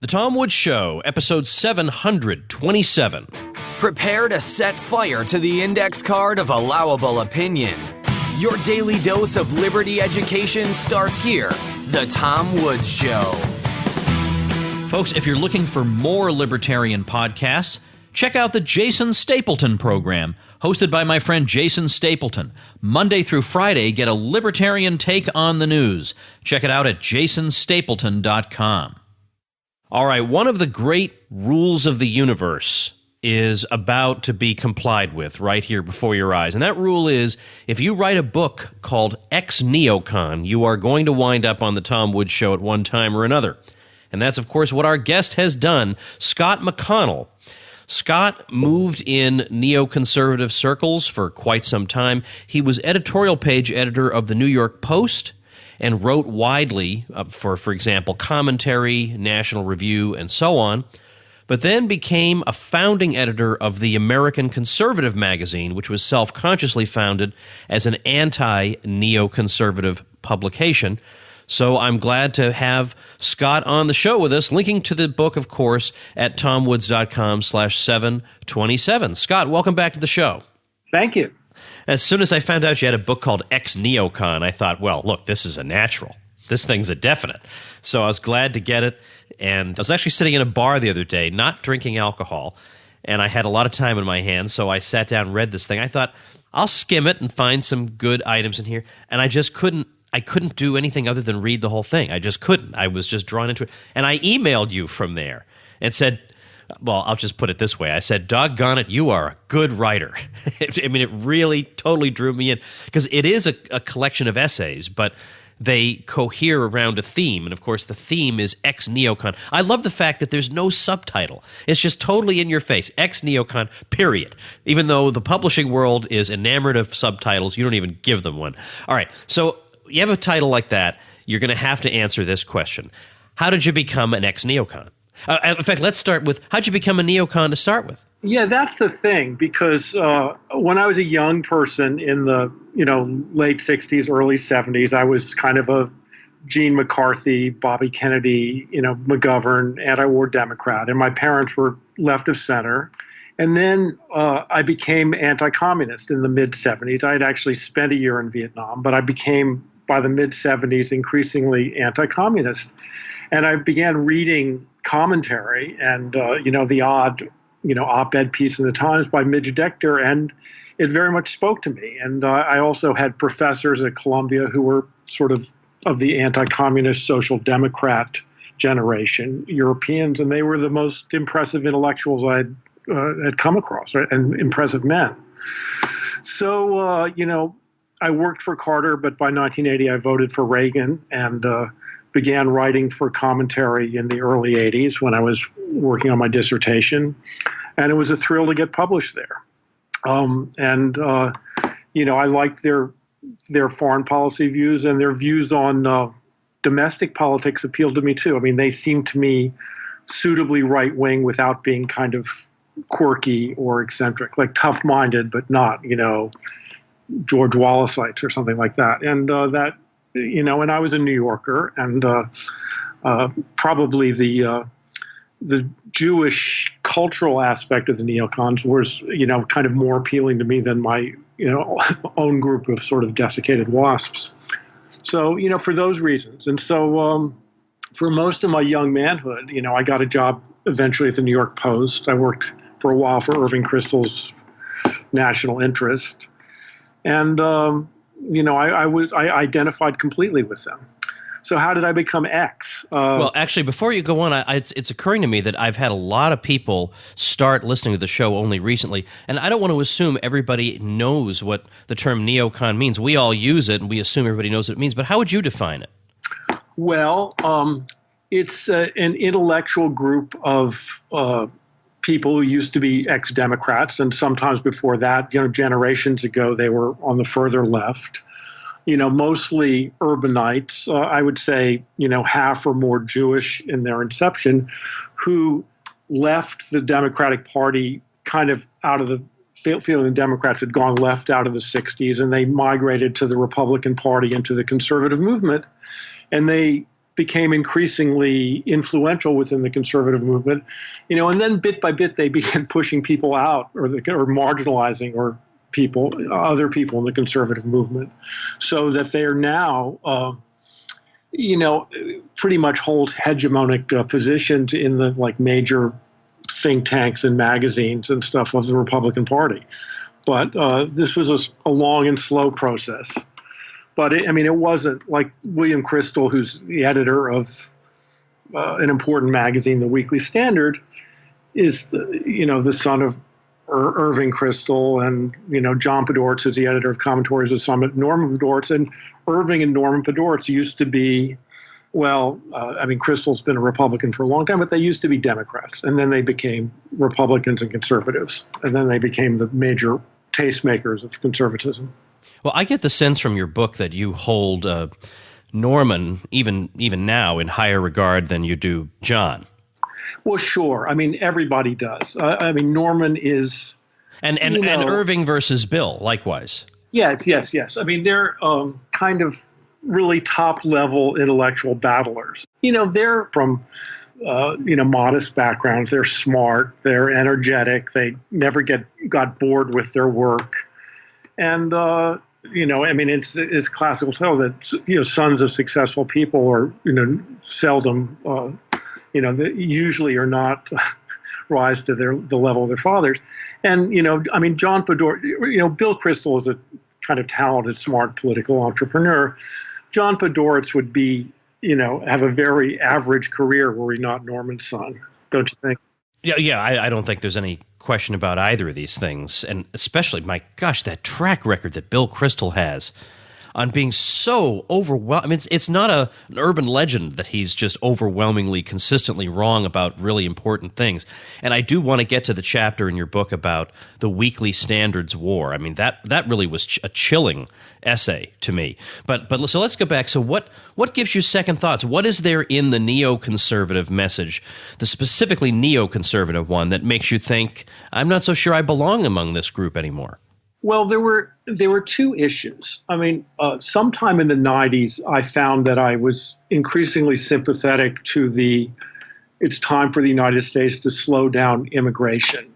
The Tom Woods Show, episode 727. Prepare to set fire to the index card of allowable opinion. Your daily dose of liberty education starts here. The Tom Woods Show. Folks, if you're looking for more libertarian podcasts, check out the Jason Stapleton program, hosted by my friend Jason Stapleton. Monday through Friday, get a libertarian take on the news. Check it out at jasonstapleton.com. All right, one of the great rules of the universe is about to be complied with right here before your eyes. And that rule is, if you write a book called Ex-Neocon, you are going to wind up on the Tom Woods Show at one time or another. And that's, of course, what our guest has done, Scott McConnell. Scott moved in neoconservative circles for quite some time. He was editorial page editor of the New York Post and wrote widely for example, Commentary, National Review, and so on, but then became a founding editor of the American Conservative magazine, which was self-consciously founded as an anti-neoconservative publication. So I'm glad to have Scott on the show with us, linking to the book, of course, at tomwoods.com/727. Scott, welcome back to the show. Thank you. As soon as I found out you had a book called Ex-Neocon, I thought, well, look, this is a natural. This thing's a definite. So I was glad to get it. And I was actually sitting in a bar the other day, not drinking alcohol, and I had a lot of time in my hands, so I sat down and read this thing. I thought, I'll skim it and find some good items in here. And I just couldn't do anything other than read the whole thing. I just couldn't. I was just drawn into it. And I emailed you from there and said, well, I'll just put it this way. I said, doggone it, you are a good writer. I mean, it really totally drew me in, because it is a collection of essays, but they cohere around a theme. And, of course, the theme is Ex-Neocon. I love the fact that there's no subtitle. It's just totally in your face. Ex-Neocon, period. Even though the publishing world is enamored of subtitles, you don't even give them one. All right, so you have a title like that, you're going to have to answer this question. How did you become an ex-neocon? In fact, let's start with, how'd you become a neocon to start with? Yeah, that's the thing, because when I was a young person in the late 60s, early 70s, I was kind of a Gene McCarthy, Bobby Kennedy, McGovern, anti-war Democrat, and my parents were left of center. And then I became anti-communist in the mid-70s. I had actually spent a year in Vietnam, but I became, by the mid-70s, increasingly anti-communist. And I began reading Commentary and, the odd, op-ed piece in the Times by Midge Decter, and it very much spoke to me. And I also had professors at Columbia who were sort of the anti-communist social democrat generation, Europeans, and they were the most impressive intellectuals I had come across, right? And impressive men. So, I worked for Carter, but by 1980 I voted for Reagan and began writing for Commentary in the early 80s when I was working on my dissertation. And it was a thrill to get published there. I liked their foreign policy views, and their views on domestic politics appealed to me too. I mean, they seemed to me suitably right-wing without being kind of quirky or eccentric, like tough-minded, but not, George Wallaceite or something like that. And and I was a New Yorker, and probably the Jewish cultural aspect of the neocons was, kind of more appealing to me than my, own group of sort of desiccated wasps. So, for those reasons. And so for most of my young manhood, I got a job eventually at the New York Post. I worked for a while for Irving Kristol's National Interest. And, I identified completely with them. So how did I become X? Well, actually, before you go on, it's occurring to me that I've had a lot of people start listening to the show only recently, and I don't want to assume everybody knows what the term neocon means. We all use it, and we assume everybody knows what it means, but how would you define it? Well, it's an intellectual group of people who used to be ex-Democrats, and sometimes before that, generations ago, they were on the further left. Mostly urbanites, I would say, half or more Jewish in their inception, who left the Democratic Party kind of out of the feeling the Democrats had gone left out of the 60s, and they migrated to the Republican Party and to the conservative movement. And they became increasingly influential within the conservative movement, and then bit by bit they began pushing people out or marginalizing other people in the conservative movement, so that they are now, pretty much hold hegemonic positions in the major think tanks and magazines and stuff of the Republican Party. But this was a long and slow process. But it wasn't like William Kristol, who's the editor of an important magazine, the Weekly Standard, is the son of Irving Kristol, and John Podhoretz is the editor of Commentaries of Summit. Norman Podhoretz, and Irving and Norman Podhoretz used to be, Kristol's been a Republican for a long time, but they used to be Democrats, and then they became Republicans and conservatives, and then they became the major tastemakers of conservatism. Well, I get the sense from your book that you hold Norman, even now, in higher regard than you do John. Well, sure. Everybody does. Norman is... And Irving versus Bill, likewise. Yes. They're kind of really top-level intellectual battlers. They're from, modest backgrounds. They're smart. They're energetic. They never got bored with their work. And, it's classical to tell that, sons of successful people are, seldom... that usually are not rise to the level of their fathers. And, John Podhoretz, Bill Kristol is a kind of talented, smart political entrepreneur. John Podhoretz would be, have a very average career were he not Norman's son, don't you think? Yeah, I don't think there's any question about either of these things. And especially, my gosh, that track record that Bill Kristol has on being so overwhelming. It's not an urban legend that he's just overwhelmingly, consistently wrong about really important things. And I do want to get to the chapter in your book about the Weekly Standards War. That really was a chilling essay to me. But so let's go back. So what gives you second thoughts? What is there in the neoconservative message, the specifically neoconservative one, that makes you think, I'm not so sure I belong among this group anymore? Well, there were two issues. Sometime in the 90s, I found that I was increasingly sympathetic to it's time for the United States to slow down immigration.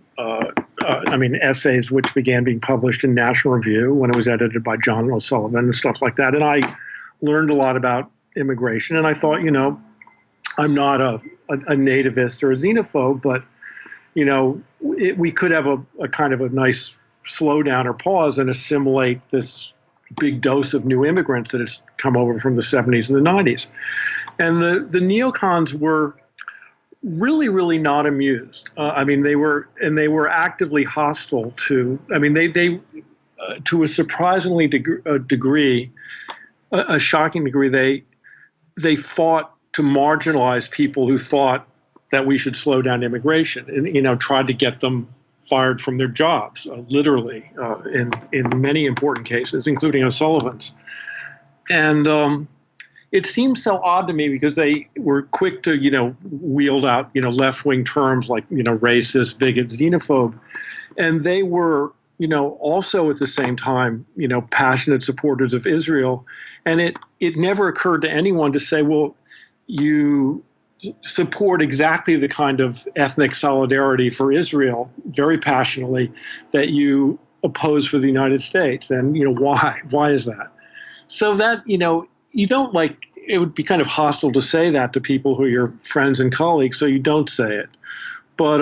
Essays which began being published in National Review when it was edited by John O'Sullivan and stuff like that. And I learned a lot about immigration. And I thought, I'm not a nativist or a xenophobe, but, we could have a kind of a nice slowdown or pause and assimilate this big dose of new immigrants that has come over from the 70s and the 90s. And the neocons were really, really not amused. They were actively hostile to, they to a surprisingly degree, a shocking degree, they fought to marginalize people who thought that we should slow down immigration and, tried to get them fired from their jobs, literally, in many important cases, including O'Sullivan's. And it seems so odd to me because they were quick to, wield out, left-wing terms like, racist, bigot, xenophobe. And they were, also at the same time, passionate supporters of Israel. And it never occurred to anyone to say, well, you support exactly the kind of ethnic solidarity for Israel very passionately that you oppose for the United States. And, why is that? So that, you don't it would be kind of hostile to say that to people who are your friends and colleagues, so you don't say it. But,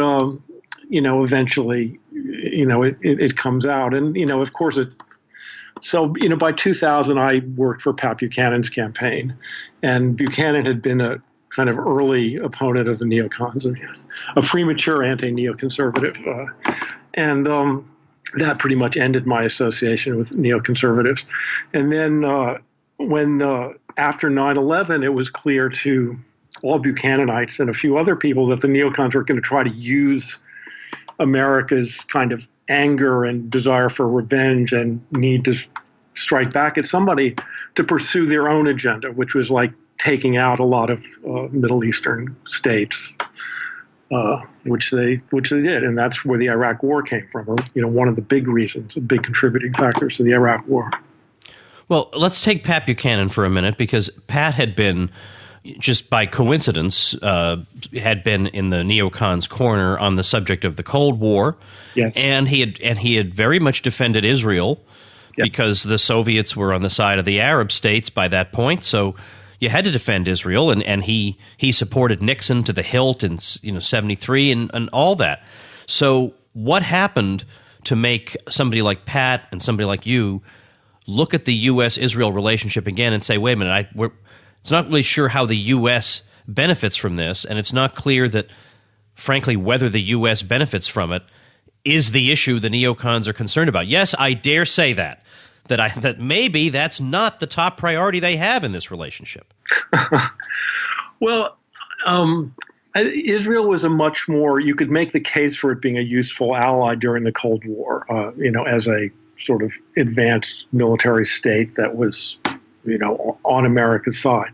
eventually, it comes out. And, of course, by 2000, I worked for Pat Buchanan's campaign. And Buchanan had been a kind of early opponent of the neocons, a premature anti-neoconservative. And that pretty much ended my association with neoconservatives. And then when after 9/11, it was clear to all Buchananites and a few other people that the neocons were going to try to use America's kind of anger and desire for revenge and need to strike back at somebody to pursue their own agenda, which was like taking out a lot of Middle Eastern states, which they did, and that's where the Iraq War came from. Or, one of the big reasons, big contributing factors to the Iraq War. Well, let's take Pat Buchanan for a minute, because Pat had been just by coincidence, had been in the neocons' corner on the subject of the Cold War. Yes. And he had very much defended Israel because the Soviets were on the side of the Arab states by that point. So you had to defend Israel, and he supported Nixon to the hilt in 73 and all that. So what happened to make somebody like Pat and somebody like you look at the U.S.-Israel relationship again and say, wait a minute, it's not really sure how the U.S. benefits from this, and it's not clear that, frankly, whether the U.S. benefits from it is the issue the neocons are concerned about. Yes, I dare say that maybe that's not the top priority they have in this relationship. Well, Israel was a much more, you could make the case for it being a useful ally during the Cold War, as a sort of advanced military state that was, on America's side.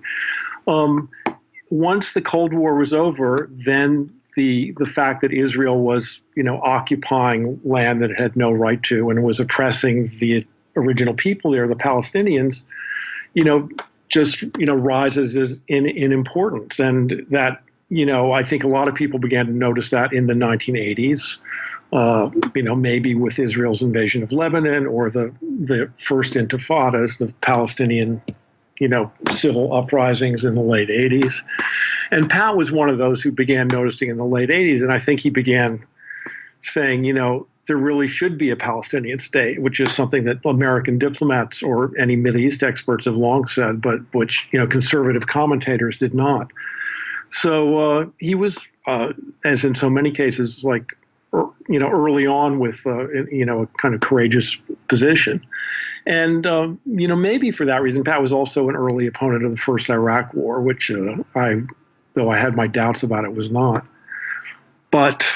Once the Cold War was over, then the fact that Israel was, occupying land that it had no right to and was oppressing the original people there, the Palestinians, just, rises in importance. And that, I think a lot of people began to notice that in the 1980s, maybe with Israel's invasion of Lebanon or the first intifadas, the Palestinian, civil uprisings in the late 80s. And Pat was one of those who began noticing in the late 80s. And I think he began saying, there really should be a Palestinian state, which is something that American diplomats or any Middle East experts have long said, but which, conservative commentators did not. So he was, as in so many cases, like, early on with, a kind of courageous position. And, maybe for that reason, Pat was also an early opponent of the first Iraq War, which though I had my doubts about it, was not. But,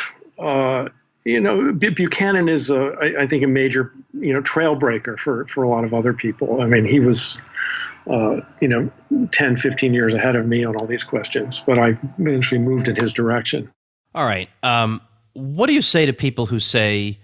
Buchanan is, I think, a major, trailbreaker for a lot of other people. I mean, he was, 10, 15 years ahead of me on all these questions, but I eventually moved in his direction. All right. What do you say to people who say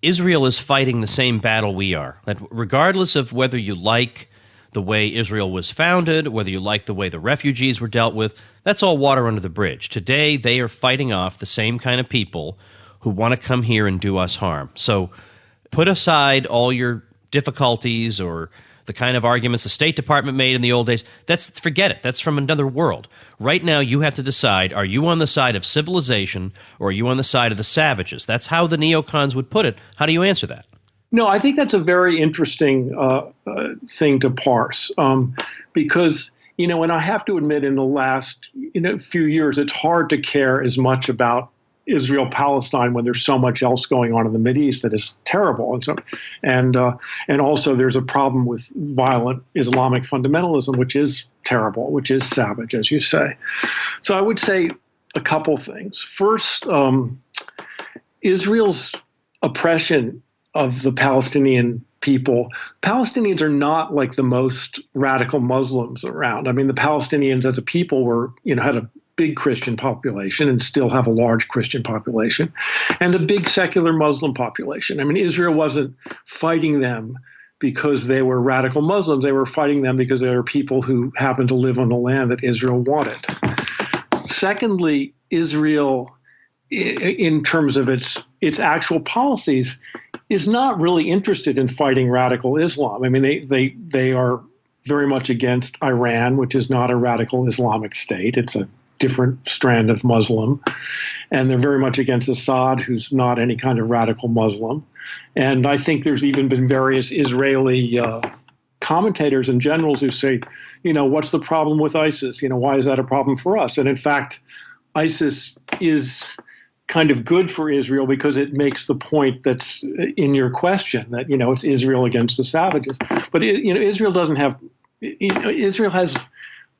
Israel is fighting the same battle we are? That regardless of whether you like the way Israel was founded, whether you like the way the refugees were dealt with, that's all water under the bridge. Today, they are fighting off the same kind of people who want to come here and do us harm. So put aside all your difficulties or the kind of arguments the State Department made in the old days. Forget it. That's from another world. Right now, you have to decide, are you on the side of civilization or are you on the side of the savages? That's how the neocons would put it. How do you answer that? No, I think that's a very interesting thing to parse because, and I have to admit in the last few years, it's hard to care as much about Israel-Palestine when there's so much else going on in the Mideast that is terrible, and also there's a problem with violent Islamic fundamentalism, which is terrible, which is savage, as you say. So I would say a couple things. First, Israel's oppression of the Palestinian people. Palestinians are not like the most radical Muslims around. I mean, the Palestinians as a people were, had a big Christian population and still have a large Christian population and a big secular Muslim population. I mean, Israel wasn't fighting them because they were radical Muslims. They were fighting them because they were people who happened to live on the land that Israel wanted. Secondly, Israel, in terms of its actual policies, is not really interested in fighting radical Islam. I mean, they are very much against Iran, which is not a radical Islamic state. It's a different strand of Muslim. And they're very much against Assad, who's not any kind of radical Muslim. And I think there's even been various Israeli commentators and generals who say, what's the problem with ISIS? Why is that a problem for us? And in fact, ISIS is kind of good for Israel because it makes the point that's in your question, that, it's Israel against the savages. But, Israel doesn't have, Israel has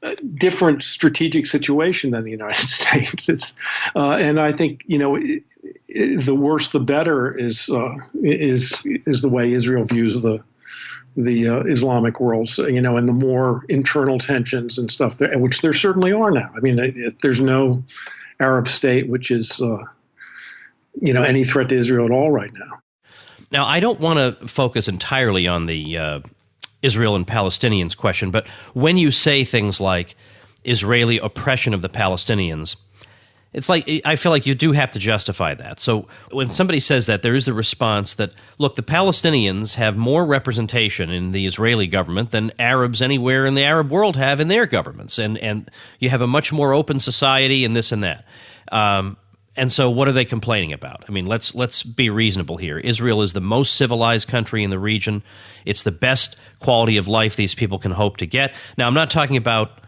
a different strategic situation than the United States. And I think, the worse the better is the way Israel views the Islamic world, and the more internal tensions and stuff there, which there certainly are now. I mean, there's no Arab state which is, any threat to Israel at all right now. Now, I don't want to focus entirely on the Israel and Palestinians question, but when you say things like Israeli oppression of the Palestinians, it's like, I feel like you do have to justify that. So when somebody says that, there is the response that, look, the Palestinians have more representation in the Israeli government than Arabs anywhere in the Arab world have in their governments. And you have a much more open society and this and that. And so what are they complaining about? I mean, let's be reasonable here. Israel is the most civilized country in the region. It's the best quality of life these people can hope to get. Now, I'm talking about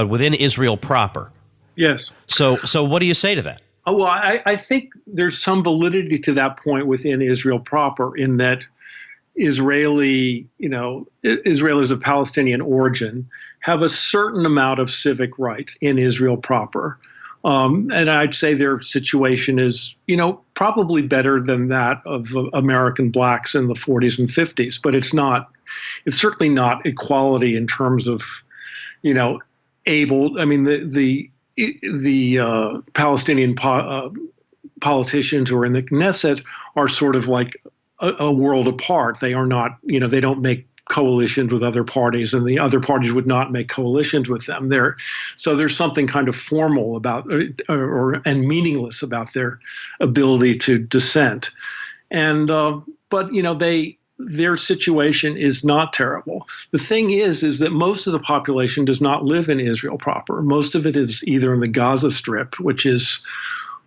within Israel proper. Yes. So what do you say to that? Oh, well, I think there's some validity to that point within Israel proper, in that Israel is of Palestinian origin, have a certain amount of civic rights in Israel proper. And I'd say their situation is, probably better than that of American blacks in the 40s and 50s, but it's certainly not equality in terms of, the Palestinian politicians who are in the Knesset are sort of like a world apart. They are not, they don't make coalitions with other parties, and the other parties would not make coalitions with them. So there's something kind of formal about and meaningless about their ability to dissent. And but their situation is not terrible. The thing is that most of the population does not live in Israel proper. Most of it is either in the Gaza Strip, which is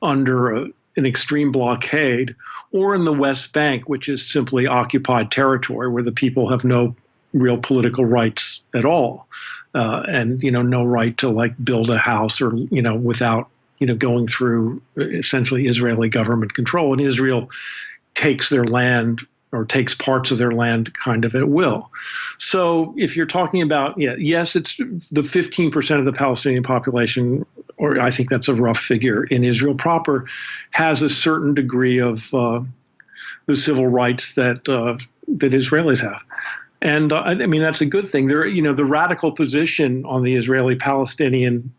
under an extreme blockade, or in the West Bank, which is simply occupied territory where the people have no real political rights at all, and no right to build a house or without going through essentially Israeli government control. And Israel takes their land, or takes parts of their land kind of at will. So if you're talking about, yes, it's the 15% of the Palestinian population, or I think that's a rough figure, in Israel proper, has a certain degree of the civil rights that Israelis have. And that's a good thing. The radical position on the Israeli-Palestinian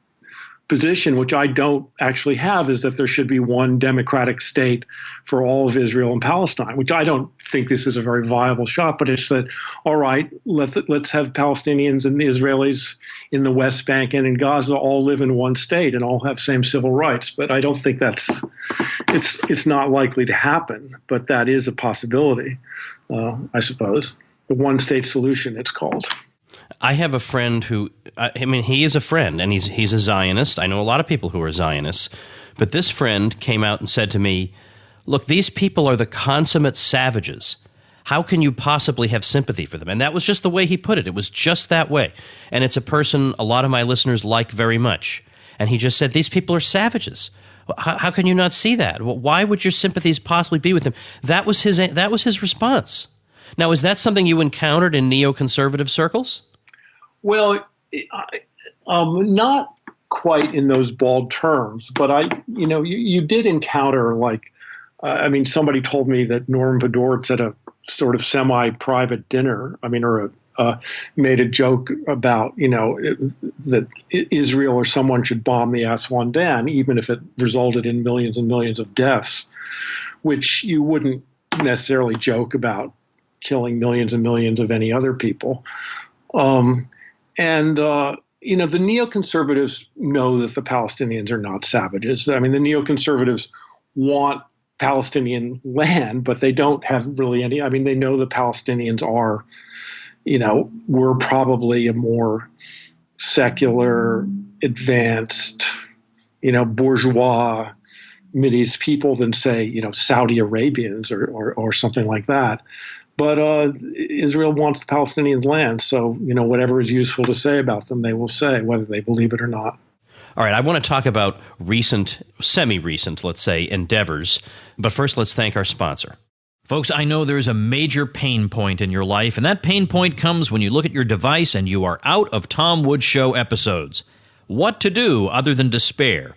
position, which I don't actually have, is that there should be one democratic state for all of Israel and Palestine, which I don't think this is a very viable shot, but it's that, all right, let's have Palestinians and Israelis in the West Bank and in Gaza all live in one state and all have same civil rights. But I don't think it's not likely to happen, but that is a possibility, I suppose. The one-state solution, it's called. I have a friend who, he is a friend, and he's a Zionist. I know a lot of people who are Zionists. But this friend came out and said to me, look, these people are the consummate savages. How can you possibly have sympathy for them? And that was just the way he put it. It was just that way. And it's a person a lot of my listeners like very much. And he just said, these people are savages. How can you not see that? Why would your sympathies possibly be with them? That was his response. Now, is that something you encountered in neoconservative circles? Well, not quite in those bald terms, but you did encounter, somebody told me that Norm Podhoretz at a sort of semi-private dinner, made a joke about, that Israel or someone should bomb the Aswan Dam, even if it resulted in millions and millions of deaths, which you wouldn't necessarily joke about killing millions and millions of any other people. The neoconservatives know that the Palestinians are not savages. The neoconservatives want Palestinian land, but they don't have really any. They know the Palestinians are, were probably a more secular, advanced, bourgeois Mideast people than, say, Saudi Arabians or something like that. But Israel wants the Palestinians' land, so whatever is useful to say about them, they will say, whether they believe it or not. All right, I want to talk about semi-recent, let's say, endeavors. But first, let's thank our sponsor. Folks, I know there's a major pain point in your life, and that pain point comes when you look at your device and you are out of Tom Woods Show episodes. What to do other than despair?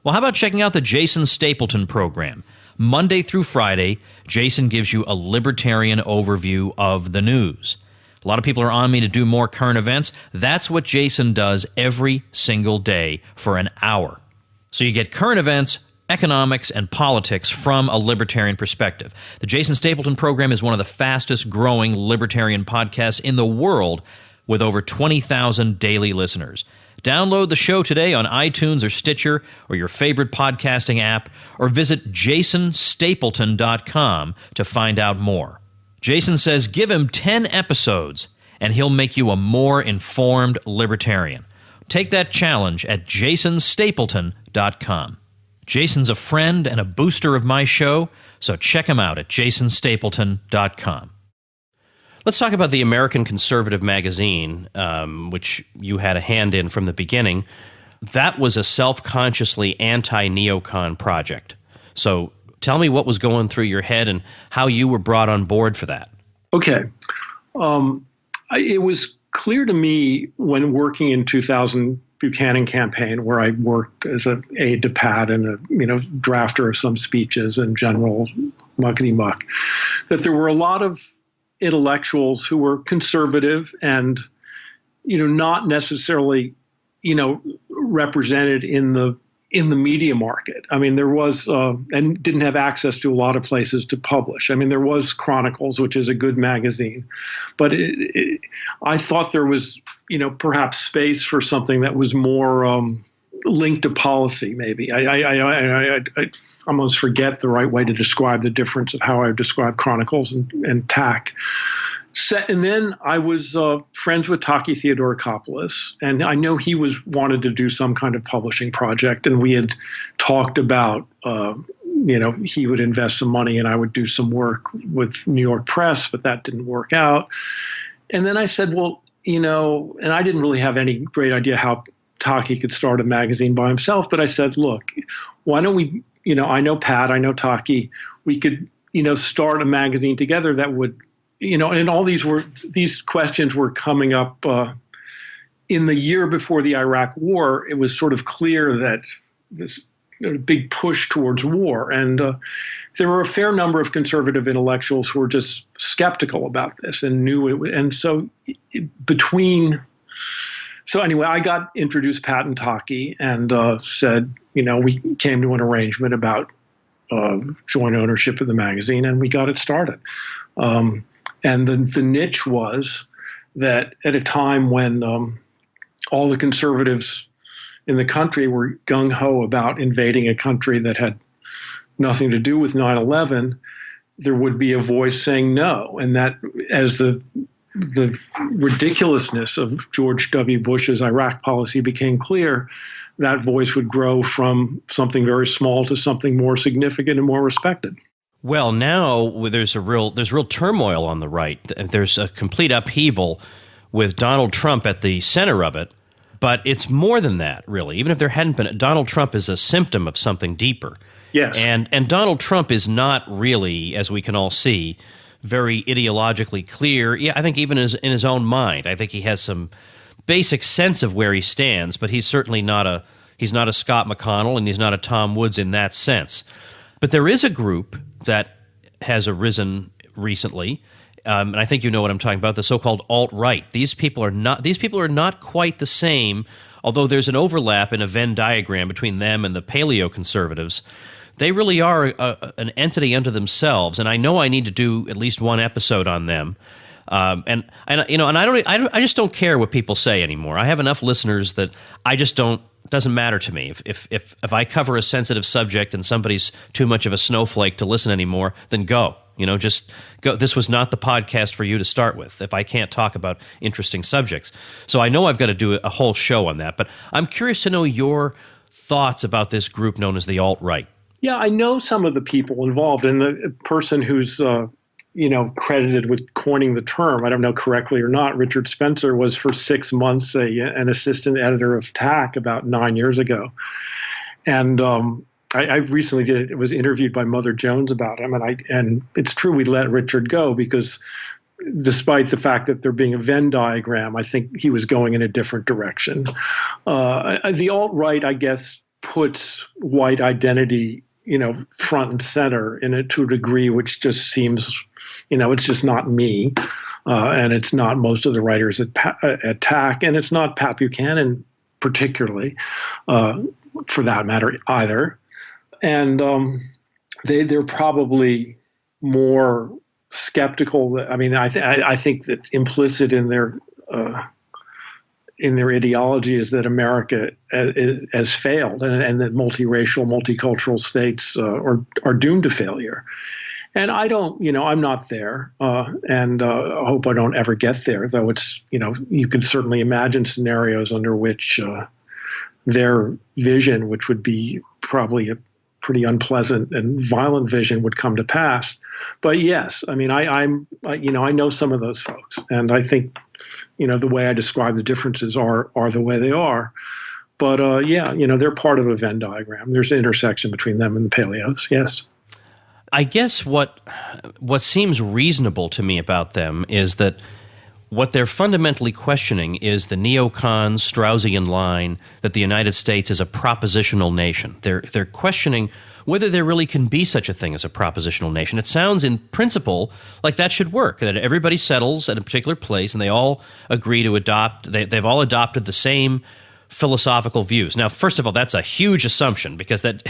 Well, how about checking out the Jason Stapleton program? Monday through Friday, Jason gives you a libertarian overview of the news. A lot of people are on me to do more current events. That's what Jason does every single day for an hour. So you get current events, economics, and politics from a libertarian perspective. The Jason Stapleton program is one of the fastest growing libertarian podcasts in the world with over 20,000 daily listeners. Download the show today on iTunes or Stitcher or your favorite podcasting app, or visit jasonstapleton.com to find out more. Jason says give him 10 episodes and he'll make you a more informed libertarian. Take that challenge at jasonstapleton.com. Jason's a friend and a booster of my show, so check him out at jasonstapleton.com. Let's talk about the American Conservative magazine, which you had a hand in from the beginning. That was a self-consciously anti-neocon project. So tell me what was going through your head and how you were brought on board for that. Okay. It was clear to me when working in 2000 Buchanan campaign, where I worked as an aide to Pat and a drafter of some speeches and general muckety muck, that there were a lot of intellectuals who were conservative and not necessarily represented in the media market. I mean, there was and didn't have access to a lot of places to publish. I mean, there was Chronicles, which is a good magazine, but I thought there was perhaps space for something that was more linked to policy. Maybe I almost forget the right way to describe the difference of how I describe Chronicles and TAC. And then I was friends with Taki Theodorakopoulos, and I know he wanted to do some kind of publishing project, and we had talked about, he would invest some money and I would do some work with New York Press, but that didn't work out. And then I said, well, and I didn't really have any great idea how Taki could start a magazine by himself, but I said, look, why don't we, I know Pat, I know Taki, we could, start a magazine together that would, and all these questions were coming up in the year before the Iraq War. It was sort of clear that this big push towards war, and there were a fair number of conservative intellectuals who were just skeptical about this and knew it. And so anyway, I got introduced Pat and Taki and said, we came to an arrangement about joint ownership of the magazine, and we got it started. And the niche was that at a time when all the conservatives in the country were gung-ho about invading a country that had nothing to do with 9/11, there would be a voice saying no. And that, as the ridiculousness of George W. Bush's Iraq policy became clear, that voice would grow from something very small to something more significant and more respected. Well, now there's real turmoil on the right. There's a complete upheaval with Donald Trump at the center of it. But it's more than that, really. Even if there hadn't been, Donald Trump is a symptom of something deeper. Yes. And Donald Trump is not really, as we can all see, very ideologically clear. Yeah, I think even in his own mind, I think he has some basic sense of where he stands. But he's certainly not a Scott McConnell, and he's not a Tom Woods in that sense. But there is a group that has arisen recently, and I think you know what I'm talking about, the so-called AltRight. These people are not quite the same, although there's an overlap in a Venn diagram between them and the paleoconservatives. They really are an entity unto themselves, and I know I need to do at least one episode on them. And I just don't care what people say anymore. I have enough listeners that I just don't. Doesn't matter to me. If I cover a sensitive subject and somebody's too much of a snowflake to listen anymore, then go. Just go. This was not the podcast for you to start with if I can't talk about interesting subjects. So I know I've got to do a whole show on that, but I'm curious to know your thoughts about this group known as the alt-right. Yeah, I know some of the people involved, and the person who's credited with coining the term, I don't know correctly or not, Richard Spencer was for 6 months an assistant editor of TAC about 9 years ago. And I recently was interviewed by Mother Jones about him, and it's true we let Richard go because despite the fact that there being a Venn diagram, I think he was going in a different direction. The alt-right, I guess, puts white identity front and center to a degree which just seems, it's just not me. And it's not most of the writers at TAC, and it's not Pat Buchanan particularly, for that matter either. And they're probably more skeptical. I mean, I think that implicit in their in their ideology is that America has failed, and that multiracial, multicultural states are doomed to failure. And I don't, I'm not there, and I hope I don't ever get there, though it's, you can certainly imagine scenarios under which their vision, which would be probably a pretty unpleasant and violent vision, would come to pass. But yes, I mean, I know some of those folks, and I think, the way I describe the differences are the way they are. But they're part of a Venn diagram. There's an intersection between them and the paleos. Yes. I guess what seems reasonable to me about them is that what they're fundamentally questioning is the neocon Straussian line that the United States is a propositional nation. They're questioning whether there really can be such a thing as a propositional nation. It sounds in principle like that should work, that everybody settles at a particular place and they all agree to adopt, they've all adopted the same philosophical views. Now, first of all, that's a huge assumption because that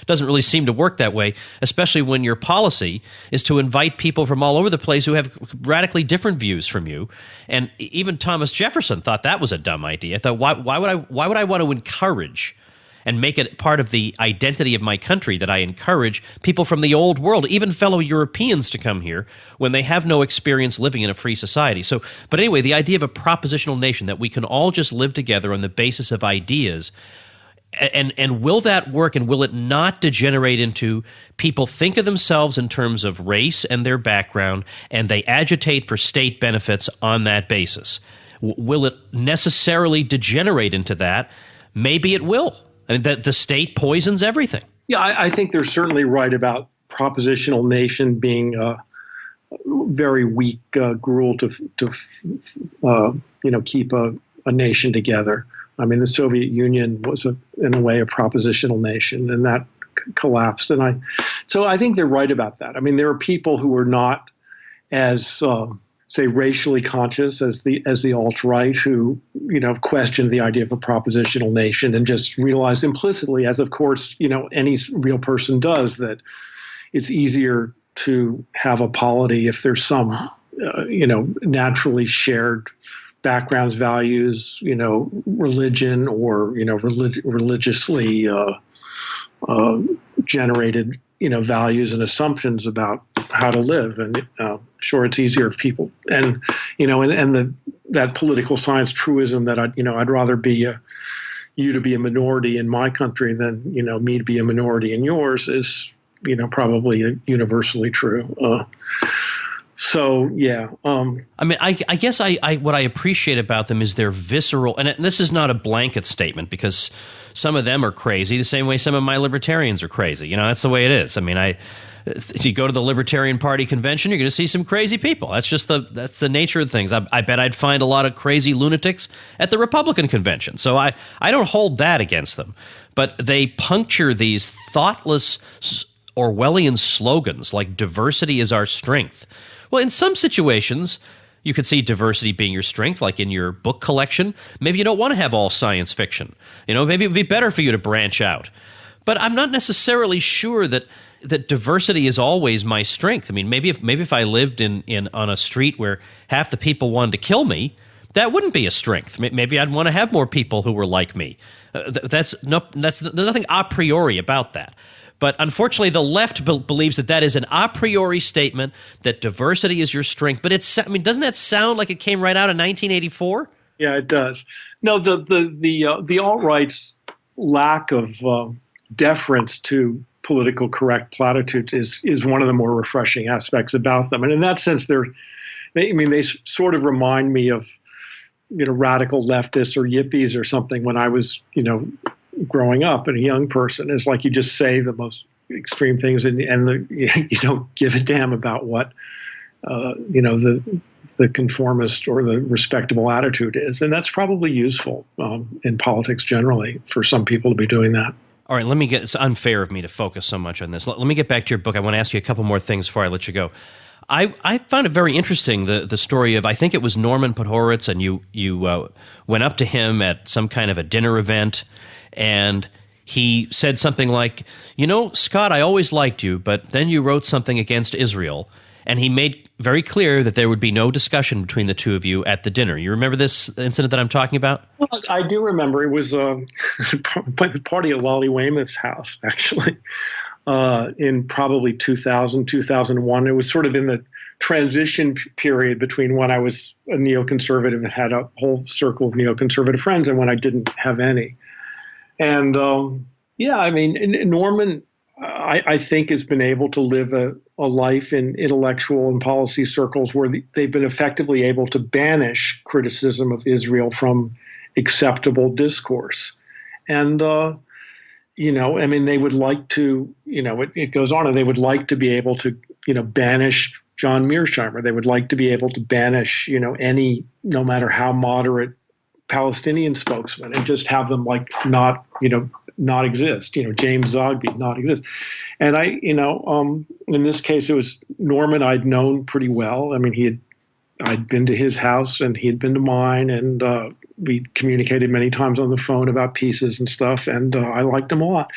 doesn't really seem to work that way, especially when your policy is to invite people from all over the place who have radically different views from you. And even Thomas Jefferson thought that was a dumb idea. I thought, why would I want to encourage and make it part of the identity of my country that I encourage people from the old world, even fellow Europeans, to come here when they have no experience living in a free society. So, but anyway, the idea of a propositional nation, that we can all just live together on the basis of ideas, and will that work, and will it not degenerate into people think of themselves in terms of race and their background, and they agitate for state benefits on that basis? Will it necessarily degenerate into that? Maybe it will. And that the state poisons everything. Yeah, I think they're certainly right about propositional nation being a very weak gruel to keep a nation together. I mean, the Soviet Union was in a way a propositional nation, and that collapsed. So I think they're right about that. I mean, there are people who are not as say racially conscious as the alt-right, who question the idea of a propositional nation and just realize implicitly, as of course any real person does, that it's easier to have a polity if there's some naturally shared backgrounds, values, religion, or religiously generated values and assumptions about how to live. And sure, it's easier if people and that political science truism that I'd rather be you to be a minority in my country than me to be a minority in yours is probably universally true. So yeah, I mean, I guess I what I appreciate about them is their visceral, and this is not a blanket statement because some of them are crazy the same way some of my libertarians are crazy. That's the way it is. I mean, if you go to the Libertarian Party convention, you're going to see some crazy people. That's the nature of things. I bet I'd find a lot of crazy lunatics at the Republican convention. So I don't hold that against them, but they puncture these thoughtless Orwellian slogans like "diversity is our strength." Well, in some situations, you could see diversity being your strength, like in your book collection. Maybe you don't want to have all science fiction. Maybe it would be better for you to branch out. But I'm not necessarily sure that diversity is always my strength. I mean, maybe if I lived in on a street where half the people wanted to kill me, that wouldn't be a strength. Maybe I'd want to have more people who were like me. There's nothing a priori about that. But unfortunately, the left believes that is an a priori statement, that diversity is your strength. But doesn't that sound like it came right out of 1984? Yeah, it does. No, the alt-right's lack of deference to political correct platitudes is one of the more refreshing aspects about them. And in that sense, they sort of remind me of radical leftists or yippies or something when I was growing up and a young person. Is like you just say the most extreme things and you don't give a damn about what the conformist or the respectable attitude is, and that's probably useful in politics generally for some people to be doing that. All right, it's unfair of me to focus so much on this. Let me get back to your book. I want to ask you a couple more things before I let you go. I found it very interesting, the story of, I think it was Norman Podhoretz, and you went up to him at some kind of a dinner event, and he said something like, Scott, I always liked you, but then you wrote something against Israel, And he made very clear that there would be no discussion between the two of you at the dinner. You remember this incident that I'm talking about? Well, I do remember. It was a party at Lolly Weymouth's house, actually, in probably 2000, 2001. It was sort of in the transition period between when I was a neoconservative and had a whole circle of neoconservative friends and when I didn't have any. And I mean, Norman, I think, has been able to live a life in intellectual and policy circles where they've been effectively able to banish criticism of Israel from acceptable discourse. And, I mean, they would like to, it goes on, and they would like to be able to, banish John Mearsheimer. They would like to be able to banish, any, no matter how moderate, Palestinian spokesman, and just have them not exist. James Zogby not exist. And in this case, it was Norman I'd known pretty well. I mean, I'd been to his house and he had been to mine, and we communicated many times on the phone about pieces and stuff, and I liked him a lot.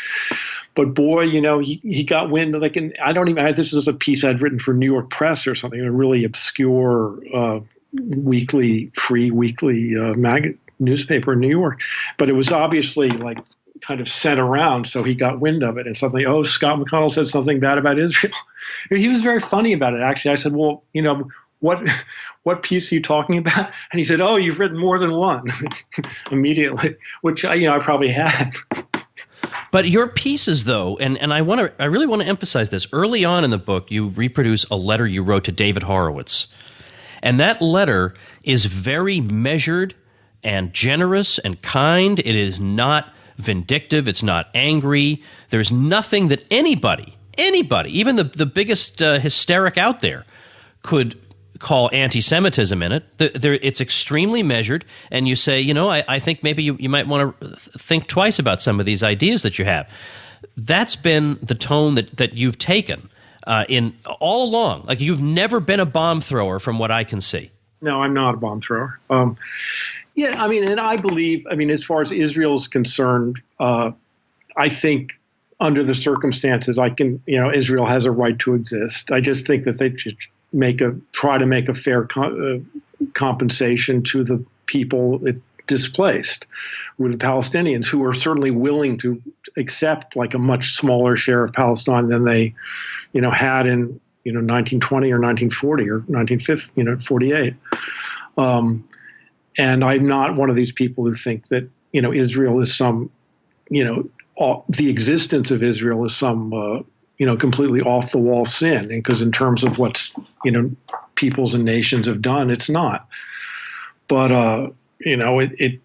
But boy, he got wind, this was a piece I'd written for New York Press or something, a really obscure free weekly newspaper in New York. But it was obviously kind of sent around, so he got wind of it and something. Oh, Scott McConnell said something bad about Israel. He was very funny about it, actually. I said, well, what piece are you talking about? And he said, oh, you've written more than one. Immediately, which I probably had. But your pieces, though, and I really want to emphasize this. Early on in the book, you reproduce a letter you wrote to David Horowitz. And that letter is very measured and generous and kind. It is not vindictive. It's not angry. There's nothing that anybody, even the biggest hysteric out there, could call anti-Semitism in it. It's extremely measured, and you say, I think maybe you might want to think twice about some of these ideas that you have. That's been the tone that you've taken in all along. You've never been a bomb thrower, from what I can see. No, I'm not a bomb thrower. And I believe, as far as Israel is concerned, I think under the circumstances, Israel has a right to exist. I just think that they should try to make a fair compensation to the people it displaced, with the Palestinians, who are certainly willing to accept a much smaller share of Palestine than they, had in 1920 or 1940 or 1948. And I'm not one of these people who think that Israel is some, the existence of Israel is some completely off the wall sin, because in terms of what's peoples and nations have done, it's not. But it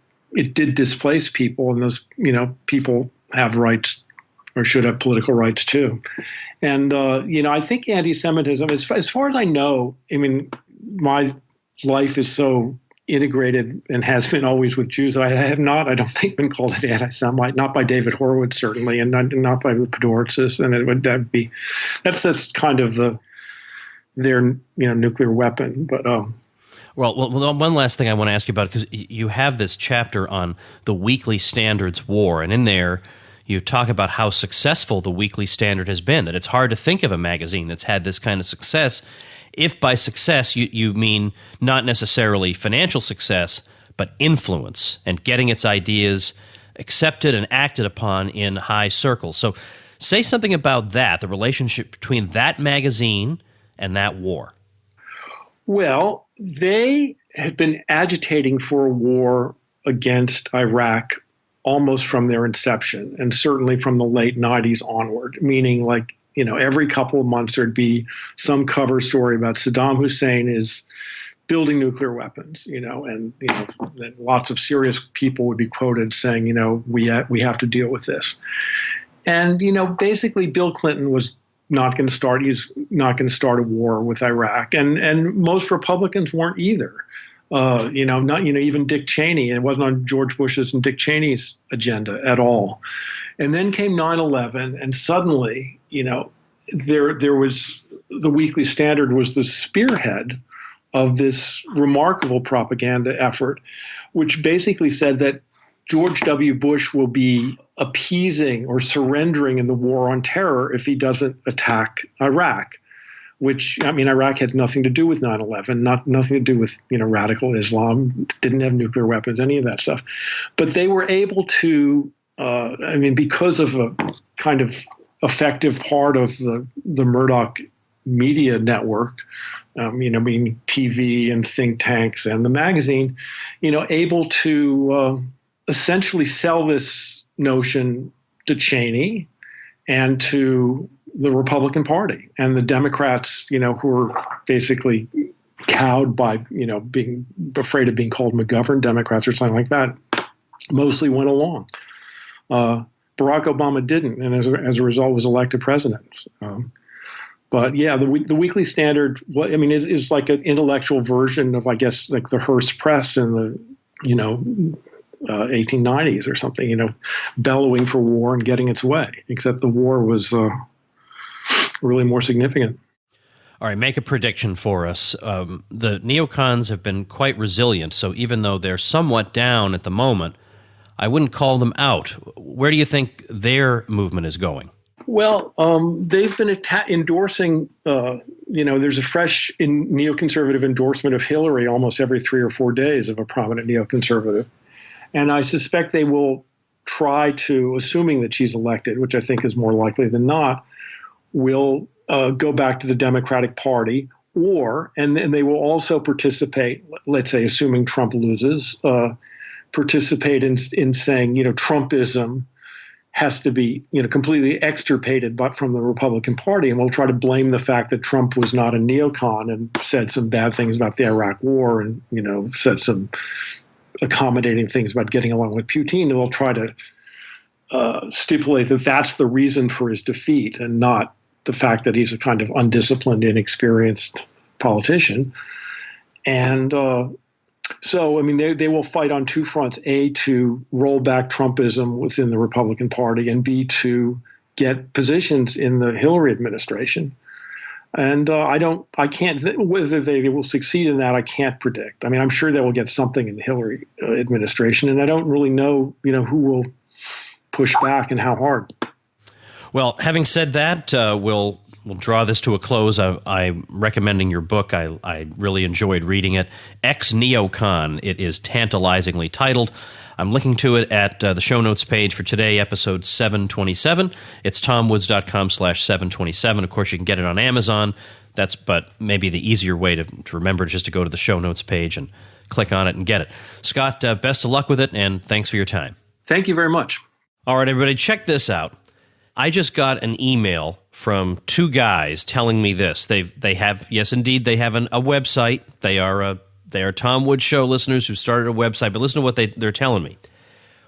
did displace people, and those people have rights, or should have political rights too. And I think anti-Semitism, as far as I know, my life is so integrated and has been always with Jews. I have not, I don't think, been called an anti-Semite, not by David Horowitz certainly, and not by the Podhoretzes. And that's kind of their nuclear weapon. But well, one last thing I want to ask you about, because you have this chapter on the Weekly Standard's war, and in there you talk about how successful the Weekly Standard has been, that it's hard to think of a magazine that's had this kind of success. If by success you mean not necessarily financial success, but influence and getting its ideas accepted and acted upon in high circles. So say something about that, the relationship between that magazine and that war. Well, they had been agitating for a war against Iraq almost from their inception, and certainly from the late 90s onward, meaning every couple of months there'd be some cover story about Saddam Hussein is building nuclear weapons, and lots of serious people would be quoted saying, we have to deal with this. And, basically Bill Clinton was not going to start. He's not going to start a war with Iraq, and most Republicans weren't either. Even Dick Cheney. It wasn't on George Bush's and Dick Cheney's agenda at all. And then came 9/11, and suddenly, there was the Weekly Standard was the spearhead of this remarkable propaganda effort, which basically said that George W. Bush will be appeasing or surrendering in the war on terror if he doesn't attack Iraq, which, I mean, Iraq had nothing to do with 9/11, nothing to do with, radical Islam, didn't have nuclear weapons, any of that stuff. But they were able to, because of a kind of effective part of the Murdoch media network, TV and think tanks and the magazine, able to essentially sell this notion to Cheney and to the Republican Party and the Democrats, who were basically cowed by, being afraid of being called McGovern Democrats or something like that, mostly went along. Barack Obama didn't, and as a result was elected president. But yeah, the Weekly Standard, is like an intellectual version of, I guess, like the Hearst Press in the, 1890s or something, bellowing for war and getting its way, except the war was really more significant. All right, make a prediction for us. The neocons have been quite resilient, so even though they're somewhat down at the moment, I wouldn't call them out. Where do you think their movement is going? Well, they've been endorsing, there's a fresh neoconservative endorsement of Hillary almost every 3 or 4 days of a prominent neoconservative. And I suspect they will try to, assuming that she's elected, which I think is more likely than not, will go back to the Democratic Party, and they will also participate, let's say, assuming Trump loses, participate in saying, Trumpism has to be, completely extirpated but from the Republican Party, and we'll try to blame the fact that Trump was not a neocon and said some bad things about the Iraq War and, said some accommodating things about getting along with Putin, and they'll try to stipulate that that's the reason for his defeat and not the fact that he's a kind of undisciplined, inexperienced politician. And they will fight on two fronts: A, to roll back Trumpism within the Republican Party, and B, to get positions in the Hillary administration. And I can't, whether they will succeed in that, I can't predict. I mean, I'm sure they will get something in the Hillary administration, and I don't really know, who will push back and how hard. Well, having said that, we'll draw this to a close. I'm recommending your book. I really enjoyed reading it. Ex-Neocon. It is tantalizingly titled. I'm linking to it at the show notes page for today, episode 727. It's tomwoods.com/727. Of course, you can get it on Amazon. But maybe the easier way to remember just to go to the show notes page and click on it and get it. Scott, best of luck with it, and thanks for your time. Thank you very much. All right, everybody, check this out. I just got an email from two guys telling me this. They have, yes, indeed, they have a website. They are Tom Woods Show listeners who started a website, but listen to what they're telling me.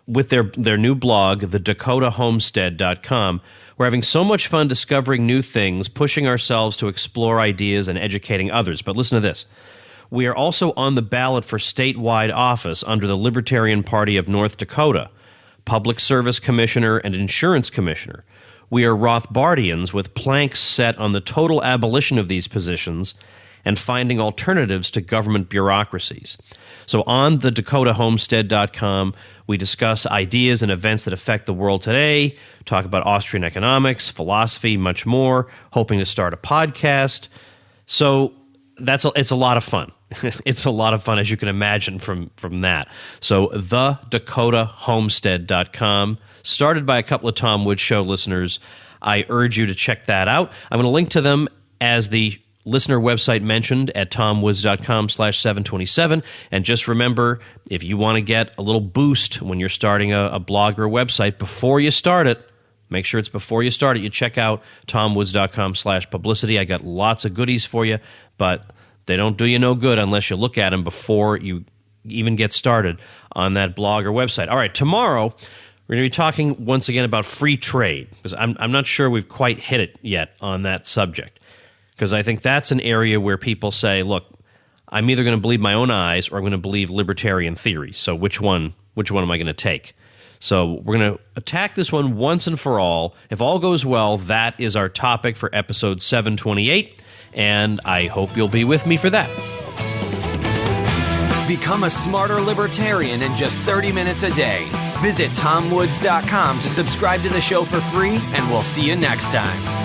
With their new blog, the DakotaHomestead.com, we're having so much fun discovering new things, pushing ourselves to explore ideas and educating others. But listen to this. We are also on the ballot for statewide office under the Libertarian Party of North Dakota, Public Service Commissioner and Insurance Commissioner. We are Rothbardians with planks set on the total abolition of these positions and finding alternatives to government bureaucracies. So on the DakotaHomestead.com, we discuss ideas and events that affect the world today, talk about Austrian economics, philosophy, much more, hoping to start a podcast. So it's a lot of fun. It's a lot of fun, as you can imagine from that. So the DakotaHomestead.com, started by a couple of Tom Woods Show listeners. I urge you to check that out. I'm going to link to them as the listener website mentioned at tomwoods.com/727. And just remember, if you want to get a little boost when you're starting a blog or a website, before you start it, make sure it's before you start it, you check out tomwoods.com/publicity. I got lots of goodies for you, but they don't do you no good unless you look at them before you even get started on that blog or website. All right, tomorrow we're going to be talking once again about free trade, because I'm not sure we've quite hit it yet on that subject. Because I think that's an area where people say, look, I'm either going to believe my own eyes or I'm going to believe libertarian theories. So which one am I going to take? So we're going to attack this one once and for all. If all goes well, that is our topic for episode 728, and I hope you'll be with me for that. Become a smarter libertarian in just 30 minutes a day. Visit tomwoods.com to subscribe to the show for free, and we'll see you next time.